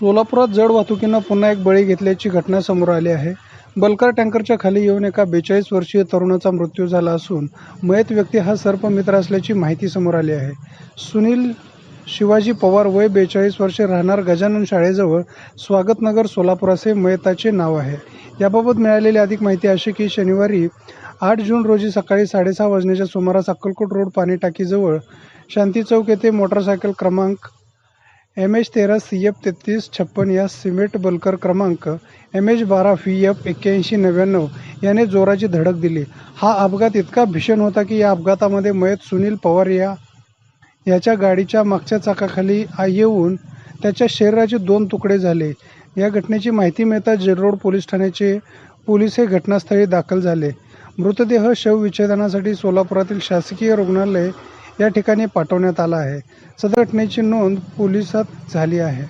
सोलापुरात जड वाहतुकीनं पुन्हा एक बळी घेतल्याची घटना समोर आली आहे। बल्कर टँकरच्या खाली येऊन एका 42 वर्षीय तरुणाचा मृत्यू झाला असून मयत व्यक्ती हा सर्पमित्र असल्याची माहिती समोर आली आहे। सुनील शिवाजी पवार वय 42 वर्षे, राहणार गजानन शाळेजवळ, स्वागतनगर, सोलापूर असे मयताचे नाव आहे। याबाबत मिळालेली अधिक माहिती अशी की शनिवारी 8 जून रोजी सकाळी 6:30 वाजण्याच्या सुमारास अक्कलकोट रोड पाणी टाकीजवळ शांती चौक येथे मोटरसायकल क्रमांक MH13 CF 3356 या सिमेंट बल्कर क्रमांक MH12 VF 8199 याने जोराची धडक दिली। हा अपघात इतका भीषण होता की या अपघातामध्ये मयत सुनील पवार याच्या गाडीच्या मागच्या चाकाखाली येऊन त्याच्या शरीराचे 2 तुकडे झाले। या घटनेची माहिती मिळताच जेलरोड पोलीस ठाण्याचे पोलीस हे घटनास्थळी दाखल झाले। मृतदेह शवविच्छेदनासाठी सोलापुरातील शासकीय रुग्णालय या ठिकाणी पाठवण्यात आला आहे। सदर घटनेची नोंद पोलिसात झाली आहे।